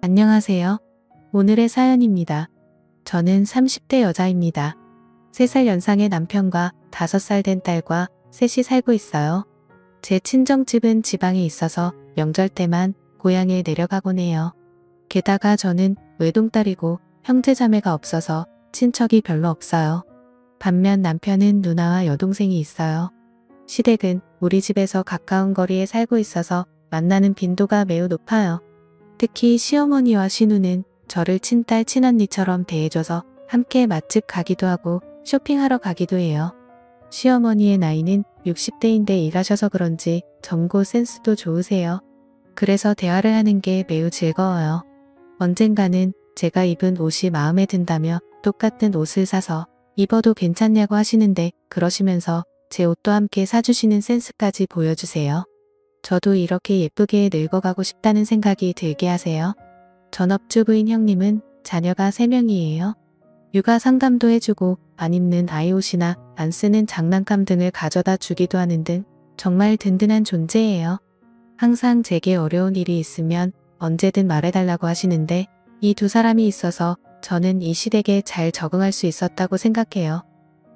안녕하세요. 오늘의 사연입니다. 저는 30대 여자입니다. 3살 연상의 남편과 5살 된 딸과 셋이 살고 있어요. 제 친정집은 지방에 있어서 명절 때만 고향에 내려가곤 해요. 게다가 저는 외동딸이고 형제자매가 없어서 친척이 별로 없어요. 반면 남편은 누나와 여동생이 있어요. 시댁은 우리 집에서 가까운 거리에 살고 있어서 만나는 빈도가 매우 높아요. 특히 시어머니와 시누는 저를 친딸 친언니처럼 대해줘서 함께 맛집 가기도 하고 쇼핑하러 가기도 해요. 시어머니의 나이는 60대인데 일하셔서 그런지 점고 센스도 좋으세요. 그래서 대화를 하는 게 매우 즐거워요. 언젠가는 제가 입은 옷이 마음에 든다며 똑같은 옷을 사서 입어도 괜찮냐고 하시는데 그러시면서 제 옷도 함께 사주시는 센스까지 보여주세요. 저도 이렇게 예쁘게 늙어가고 싶다는 생각이 들게 하세요. 전업주부인 형님은 자녀가 3명이에요. 육아 상담도 해주고 안 입는 아이 옷이나 안 쓰는 장난감 등을 가져다 주기도 하는 등 정말 든든한 존재예요. 항상 제게 어려운 일이 있으면 언제든 말해달라고 하시는데 이 두 사람이 있어서 저는 이 시댁에 잘 적응할 수 있었다고 생각해요.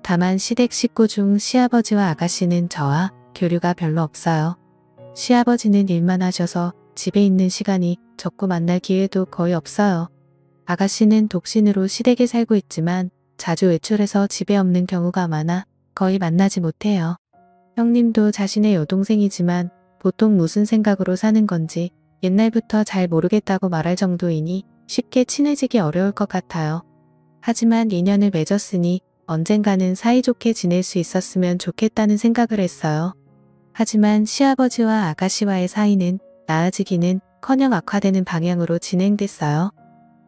다만 시댁 식구 중 시아버지와 아가씨는 저와 교류가 별로 없어요. 시아버지는 일만 하셔서 집에 있는 시간이 적고 만날 기회도 거의 없어요. 아가씨는 독신으로 시댁에 살고 있지만 자주 외출해서 집에 없는 경우가 많아 거의 만나지 못해요. 형님도 자신의 여동생이지만 보통 무슨 생각으로 사는 건지 옛날부터 잘 모르겠다고 말할 정도이니 쉽게 친해지기 어려울 것 같아요. 하지만 인연을 맺었으니 언젠가는 사이좋게 지낼 수 있었으면 좋겠다는 생각을 했어요. 하지만 시아버지와 아가씨와의 사이는 나아지기는 커녕 악화되는 방향으로 진행됐어요.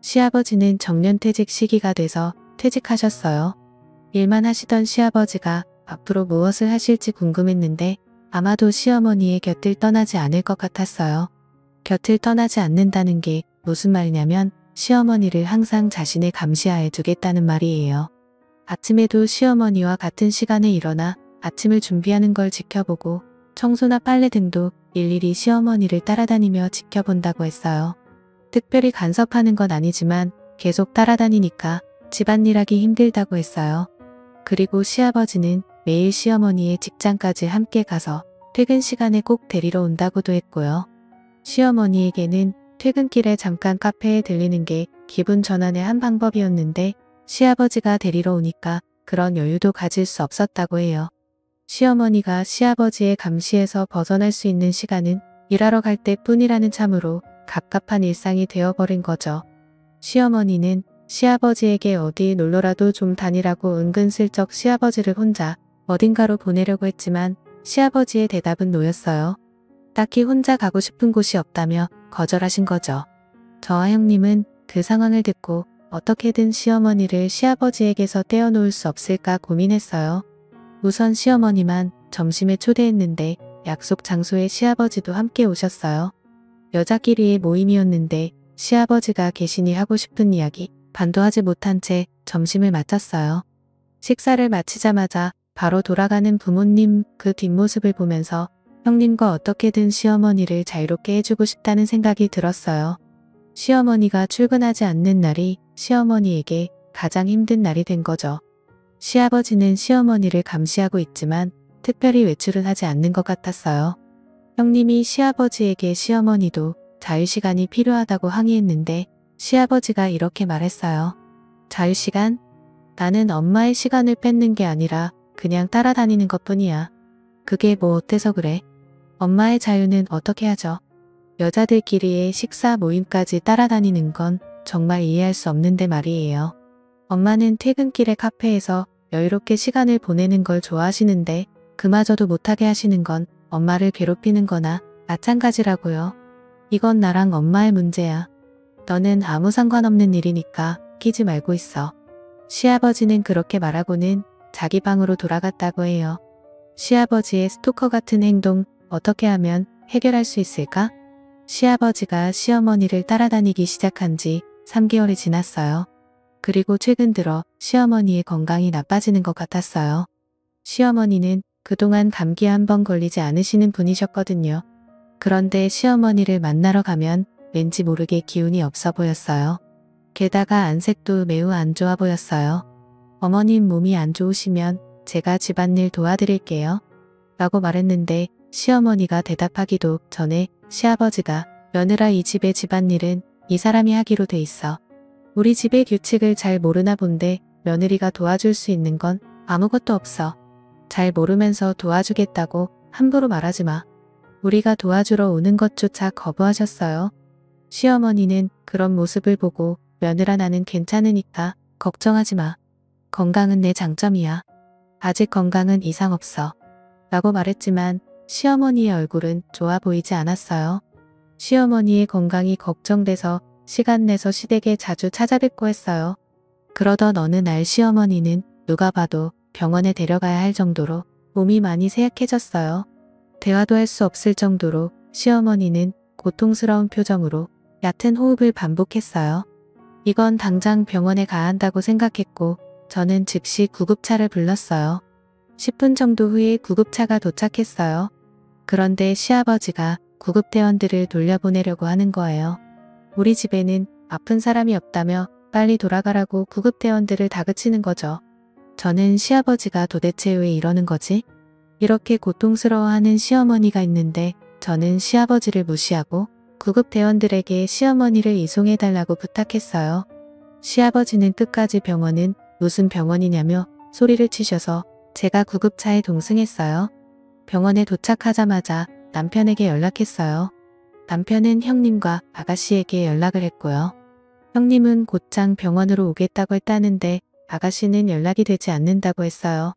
시아버지는 정년퇴직 시기가 돼서 퇴직하셨어요. 일만 하시던 시아버지가 앞으로 무엇을 하실지 궁금했는데 아마도 시어머니의 곁을 떠나지 않을 것 같았어요. 곁을 떠나지 않는다는 게 무슨 말이냐면 시어머니를 항상 자신의 감시하에 두겠다는 말이에요. 아침에도 시어머니와 같은 시간에 일어나 아침을 준비하는 걸 지켜보고 청소나 빨래 등도 일일이 시어머니를 따라다니며 지켜본다고 했어요. 특별히 간섭하는 건 아니지만 계속 따라다니니까 집안일하기 힘들다고 했어요. 그리고 시아버지는 매일 시어머니의 직장까지 함께 가서 퇴근 시간에 꼭 데리러 온다고도 했고요. 시어머니에게는 퇴근길에 잠깐 카페에 들리는 게 기분 전환의 한 방법이었는데 시아버지가 데리러 오니까 그런 여유도 가질 수 없었다고 해요. 시어머니가 시아버지의 감시에서 벗어날 수 있는 시간은 일하러 갈 때뿐이라는 참으로 갑갑한 일상이 되어버린 거죠. 시어머니는 시아버지에게 어디 놀러라도 좀 다니라고 은근슬쩍 시아버지를 혼자 어딘가로 보내려고 했지만 시아버지의 대답은 노였어요. 딱히 혼자 가고 싶은 곳이 없다며 거절하신 거죠. 저와 형님은 그 상황을 듣고 어떻게든 시어머니를 시아버지에게서 떼어놓을 수 없을까 고민했어요. 우선 시어머니만 점심에 초대했는데 약속 장소에 시아버지도 함께 오셨어요. 여자끼리의 모임이었는데 시아버지가 계시니 하고 싶은 이야기 반도 하지 못한 채 점심을 마쳤어요. 식사를 마치자마자 바로 돌아가는 부모님 그 뒷모습을 보면서 형님과 어떻게든 시어머니를 자유롭게 해주고 싶다는 생각이 들었어요. 시어머니가 출근하지 않는 날이 시어머니에게 가장 힘든 날이 된 거죠. 시아버지는 시어머니를 감시하고 있지만 특별히 외출은 하지 않는 것 같았어요. 형님이 시아버지에게 시어머니도 자유시간이 필요하다고 항의했는데 시아버지가 이렇게 말했어요. 자유시간? 나는 엄마의 시간을 뺏는 게 아니라 그냥 따라다니는 것뿐이야. 그게 뭐 어때서 그래? 엄마의 자유는 어떻게 하죠? 여자들끼리의 식사 모임까지 따라다니는 건 정말 이해할 수 없는데 말이에요. 엄마는 퇴근길에 카페에서 여유롭게 시간을 보내는 걸 좋아하시는데 그마저도 못하게 하시는 건 엄마를 괴롭히는 거나 마찬가지라고요. 이건 나랑 엄마의 문제야. 너는 아무 상관없는 일이니까 끼지 말고 있어. 시아버지는 그렇게 말하고는 자기 방으로 돌아갔다고 해요. 시아버지의 스토커 같은 행동 어떻게 하면 해결할 수 있을까? 시아버지가 시어머니를 따라다니기 시작한 지 3개월이 지났어요. 그리고 최근 들어 시어머니의 건강이 나빠지는 것 같았어요. 시어머니는 그동안 감기에 한 번 걸리지 않으시는 분이셨거든요. 그런데 시어머니를 만나러 가면 왠지 모르게 기운이 없어 보였어요. 게다가 안색도 매우 안 좋아 보였어요. 어머님 몸이 안 좋으시면 제가 집안일 도와드릴게요. 라고 말했는데 시어머니가 대답하기도 전에 시아버지가 며느라 이 집의 집안일은 이 사람이 하기로 돼 있어. 우리 집의 규칙을 잘 모르나 본데 며느리가 도와줄 수 있는 건 아무것도 없어. 잘 모르면서 도와주겠다고 함부로 말하지 마. 우리가 도와주러 오는 것조차 거부하셨어요. 시어머니는 그런 모습을 보고 며느라 나는 괜찮으니까 걱정하지 마. 건강은 내 장점이야. 아직 건강은 이상 없어. 라고 말했지만 시어머니의 얼굴은 좋아 보이지 않았어요. 시어머니의 건강이 걱정돼서 시간 내서 시댁에 자주 찾아뵙고 했어요. 그러던 어느 날 시어머니는 누가 봐도 병원에 데려가야 할 정도로 몸이 많이 쇠약해졌어요. 대화도 할 수 없을 정도로 시어머니는 고통스러운 표정으로 얕은 호흡을 반복했어요. 이건 당장 병원에 가야 한다고 생각했고 저는 즉시 구급차를 불렀어요. 10분 정도 후에 구급차가 도착했어요. 그런데 시아버지가 구급대원들을 돌려보내려고 하는 거예요. 우리 집에는 아픈 사람이 없다며 빨리 돌아가라고 구급대원들을 다그치는 거죠. 저는 시아버지가 도대체 왜 이러는 거지? 이렇게 고통스러워하는 시어머니가 있는데 저는 시아버지를 무시하고 구급대원들에게 시어머니를 이송해달라고 부탁했어요. 시아버지는 끝까지 병원은 무슨 병원이냐며 소리를 치셔서 제가 구급차에 동승했어요. 병원에 도착하자마자 남편에게 연락했어요. 남편은 형님과 아가씨에게 연락을 했고요. 형님은 곧장 병원으로 오겠다고 했다는데 아가씨는 연락이 되지 않는다고 했어요.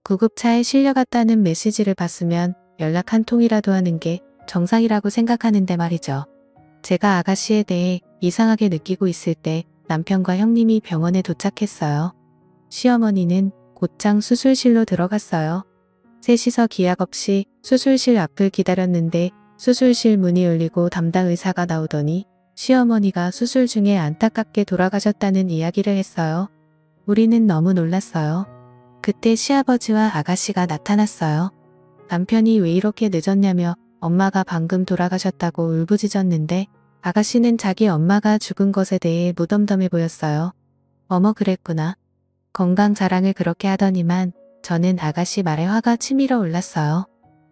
구급차에 실려갔다는 메시지를 봤으면 연락 한 통이라도 하는 게 정상이라고 생각하는데 말이죠. 제가 아가씨에 대해 이상하게 느끼고 있을 때 남편과 형님이 병원에 도착했어요. 시어머니는 곧장 수술실로 들어갔어요. 셋이서 기약 없이 수술실 앞을 기다렸는데 수술실 문이 열리고 담당 의사가 나오더니 시어머니가 수술 중에 안타깝게 돌아가셨다는 이야기를 했어요. 우리는 너무 놀랐어요. 그때 시아버지와 아가씨가 나타났어요. 남편이 왜 이렇게 늦었냐며 엄마가 방금 돌아가셨다고 울부짖었는데 아가씨는 자기 엄마가 죽은 것에 대해 무덤덤해 보였어요. 어머 그랬구나. 건강 자랑을 그렇게 하더니만 저는 아가씨 말에 화가 치밀어 올랐어요.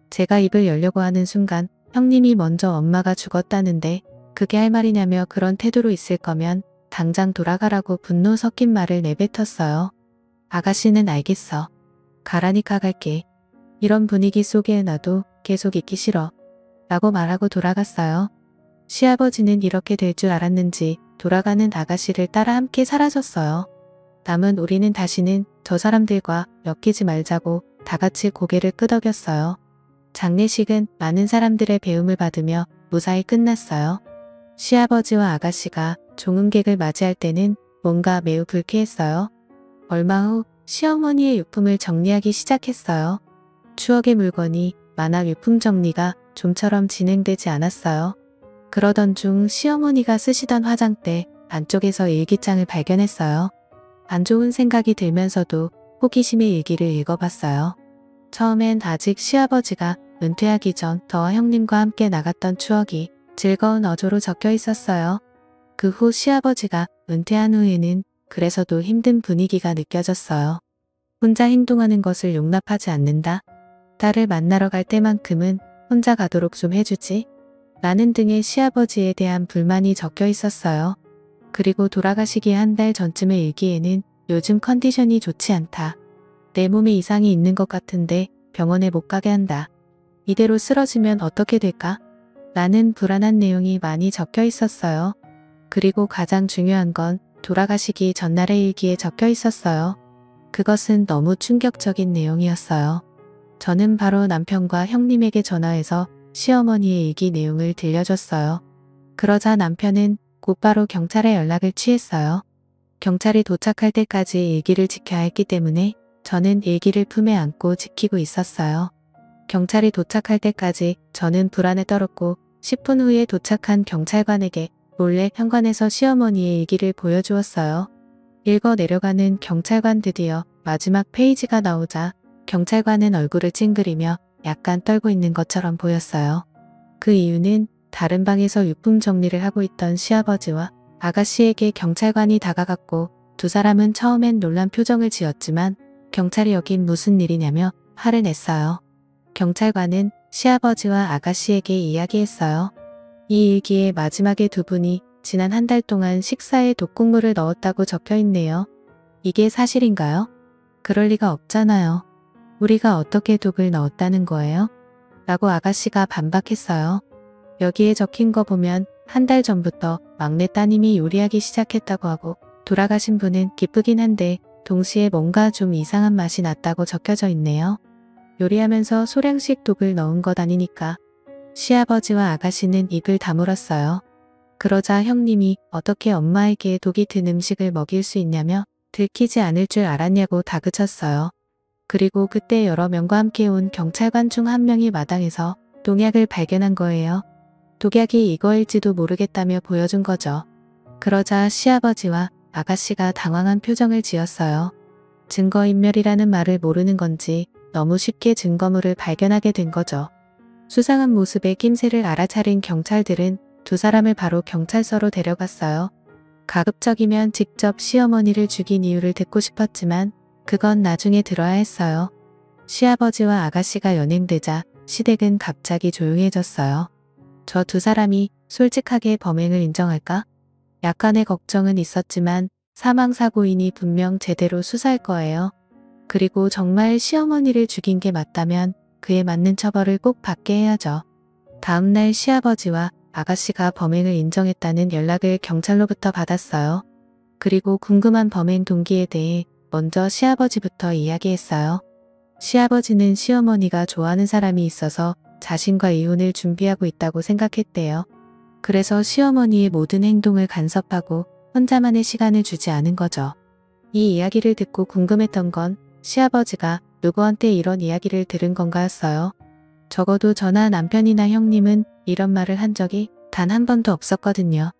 제가 입을 열려고 하는 순간 형님이 먼저 엄마가 죽었다는데 그게 할 말이냐며 그런 태도로 있을 거면 당장 돌아가라고 분노 섞인 말을 내뱉었어요. 아가씨는 알겠어. 가라니까 갈게. 이런 분위기 속에 나도 계속 있기 싫어. 라고 말하고 돌아갔어요. 시아버지는 이렇게 될 줄 알았는지 돌아가는 아가씨를 따라 함께 사라졌어요. 남은 우리는 다시는 저 사람들과 엮이지 말자고 다 같이 고개를 끄덕였어요. 장례식은 많은 사람들의 배움을 받으며 무사히 끝났어요. 시아버지와 아가씨가 종은객을 맞이할 때는 뭔가 매우 불쾌했어요. 얼마 후 시어머니의 유품을 정리하기 시작했어요. 추억의 물건이 많아 유품 정리가 좀처럼 진행되지 않았어요. 그러던 중 시어머니가 쓰시던 화장대 안쪽에서 일기장을 발견했어요. 안 좋은 생각이 들면서도 호기심의 일기를 읽어봤어요. 처음엔 아직 시아버지가 은퇴하기 전 저와 형님과 함께 나갔던 추억이 즐거운 어조로 적혀 있었어요. 그 후 시아버지가 은퇴한 후에는 그래서도 힘든 분위기가 느껴졌어요. 혼자 행동하는 것을 용납하지 않는다. 딸을 만나러 갈 때만큼은 혼자 가도록 좀 해주지. 라는 등의 시아버지에 대한 불만이 적혀 있었어요. 그리고 돌아가시기 한 달 전쯤의 일기에는 요즘 컨디션이 좋지 않다. 내 몸에 이상이 있는 것 같은데 병원에 못 가게 한다. 이대로 쓰러지면 어떻게 될까? 라는 불안한 내용이 많이 적혀 있었어요. 그리고 가장 중요한 건 돌아가시기 전날의 일기에 적혀 있었어요. 그것은 너무 충격적인 내용이었어요. 저는 바로 남편과 형님에게 전화해서 시어머니의 일기 내용을 들려줬어요. 그러자 남편은 곧바로 경찰에 연락을 취했어요. 경찰이 도착할 때까지 일기를 지켜야 했기 때문에 저는 일기를 품에 안고 지키고 있었어요. 경찰이 도착할 때까지 저는 불안에 떨었고 10분 후에 도착한 경찰관에게 몰래 현관에서 시어머니의 일기를 보여주었어요. 읽어 내려가는 경찰관 드디어 마지막 페이지가 나오자 경찰관은 얼굴을 찡그리며 약간 떨고 있는 것처럼 보였어요. 그 이유는 다른 방에서 유품 정리를 하고 있던 시아버지와 아가씨에게 경찰관이 다가갔고 두 사람은 처음엔 놀란 표정을 지었지만 경찰이 여긴 무슨 일이냐며 화를 냈어요. 경찰관은 시아버지와 아가씨에게 이야기했어요. 이 일기에 마지막에 두 분이 지난 한 달 동안 식사에 독국물을 넣었다고 적혀 있네요. 이게 사실인가요? 그럴 리가 없잖아요. 우리가 어떻게 독을 넣었다는 거예요? 라고 아가씨가 반박했어요. 여기에 적힌 거 보면 한 달 전부터 막내 따님이 요리하기 시작했다고 하고 돌아가신 분은 기쁘긴 한데 동시에 뭔가 좀 이상한 맛이 났다고 적혀져 있네요. 요리하면서 소량씩 독을 넣은 것 아니니까. 시아버지와 아가씨는 입을 다물었어요. 그러자 형님이 어떻게 엄마에게 독이 든 음식을 먹일 수 있냐며 들키지 않을 줄 알았냐고 다그쳤어요. 그리고 그때 여러 명과 함께 온 경찰관 중 한 명이 마당에서 농약을 발견한 거예요. 독약이 이거일지도 모르겠다며 보여준 거죠. 그러자 시아버지와 아가씨가 당황한 표정을 지었어요. 증거인멸이라는 말을 모르는 건지 너무 쉽게 증거물을 발견하게 된 거죠. 수상한 모습의 낌새를 알아차린 경찰들은 두 사람을 바로 경찰서로 데려갔어요. 가급적이면 직접 시어머니를 죽인 이유를 듣고 싶었지만 그건 나중에 들어야 했어요. 시아버지와 아가씨가 연행되자 시댁은 갑자기 조용해졌어요. 저 두 사람이 솔직하게 범행을 인정할까? 약간의 걱정은 있었지만 사망사고이니 분명 제대로 수사할 거예요. 그리고 정말 시어머니를 죽인 게 맞다면 그에 맞는 처벌을 꼭 받게 해야죠. 다음날 시아버지와 아가씨가 범행을 인정했다는 연락을 경찰로부터 받았어요. 그리고 궁금한 범행 동기에 대해 먼저 시아버지부터 이야기했어요. 시아버지는 시어머니가 좋아하는 사람이 있어서 자신과 이혼을 준비하고 있다고 생각했대요. 그래서 시어머니의 모든 행동을 간섭하고 혼자만의 시간을 주지 않은 거죠. 이 이야기를 듣고 궁금했던 건 시아버지가 누구한테 이런 이야기를 들은 건가였어요. 적어도 저나 남편이나 형님은 이런 말을 한 적이 단 한 번도 없었거든요.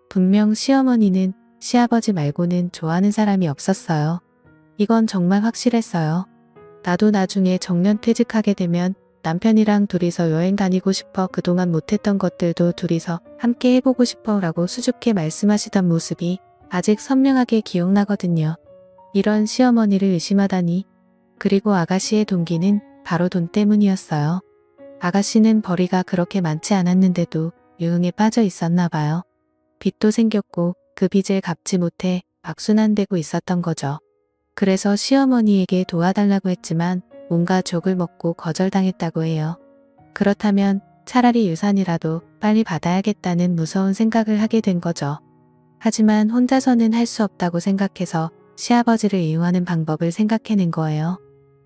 분명 시어머니는 시아버지 말고는 좋아하는 사람이 없었어요. 이건 정말 확실했어요. 나도 나중에 정년퇴직하게 되면 남편이랑 둘이서 여행 다니고 싶어, 그동안 못했던 것들도 둘이서 함께 해보고 싶어 라고 수줍게 말씀하시던 모습이 아직 선명하게 기억나거든요. 이런 시어머니를 의심하다니. 그리고 아가씨의 동기는 바로 돈 때문이었어요. 아가씨는 벌이가 그렇게 많지 않았는데도 유흥에 빠져 있었나 봐요. 빚도 생겼고 그 빚을 갚지 못해 악순환되고 있었던 거죠. 그래서 시어머니에게 도와달라고 했지만 온갖 족을 먹고 거절당했다고 해요. 그렇다면 차라리 유산이라도 빨리 받아야겠다는 무서운 생각을 하게 된 거죠. 하지만 혼자서는 할 수 없다고 생각해서 시아버지를 이용하는 방법을 생각해낸 거예요.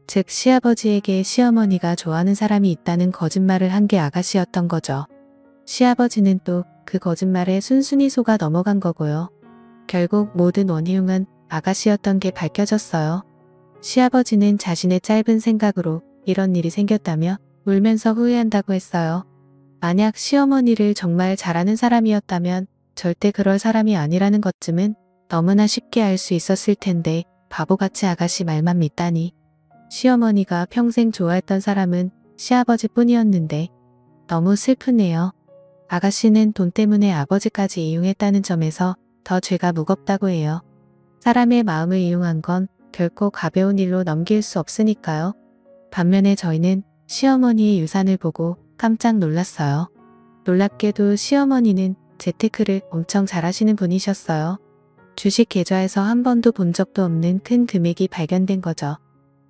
즉 시아버지에게 시어머니가 좋아하는 사람이 있다는 거짓말을 한 게 아가씨였던 거죠. 시아버지는 또 그 거짓말에 순순히 속아 넘어간 거고요. 결국 모든 원흉은 아가씨였던 게 밝혀졌어요. 시아버지는 자신의 짧은 생각으로 이런 일이 생겼다며 울면서 후회한다고 했어요. 만약 시어머니를 정말 잘하는 사람이었다면 절대 그럴 사람이 아니라는 것쯤은 너무나 쉽게 알 수 있었을 텐데 바보같이 아가씨 말만 믿다니. 시어머니가 평생 좋아했던 사람은 시아버지뿐이었는데 너무 슬프네요. 아가씨는 돈 때문에 아버지까지 이용했다는 점에서 더 죄가 무겁다고 해요. 사람의 마음을 이용한 건 결코 가벼운 일로 넘길 수 없으니까요. 반면에 저희는 시어머니의 유산을 보고 깜짝 놀랐어요. 놀랍게도 시어머니는 재테크를 엄청 잘하시는 분이셨어요. 주식 계좌에서 한 번도 본 적도 없는 큰 금액이 발견된 거죠.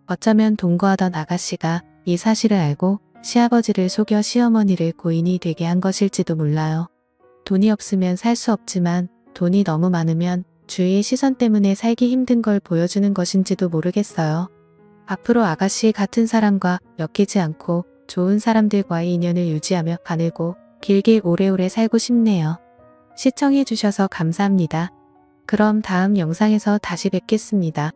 어쩌면 동거하던 아가씨가 이 사실을 알고 시아버지를 속여 시어머니를 고인이 되게 한 것일지도 몰라요. 돈이 없으면 살 수 없지만 돈이 너무 많으면 주위의 시선 때문에 살기 힘든 걸 보여주는 것인지도 모르겠어요. 앞으로 아가씨 같은 사람과 엮이지 않고 좋은 사람들과의 인연을 유지하며 가늘고 길게 오래오래 살고 싶네요. 시청해주셔서 감사합니다. 그럼 다음 영상에서 다시 뵙겠습니다.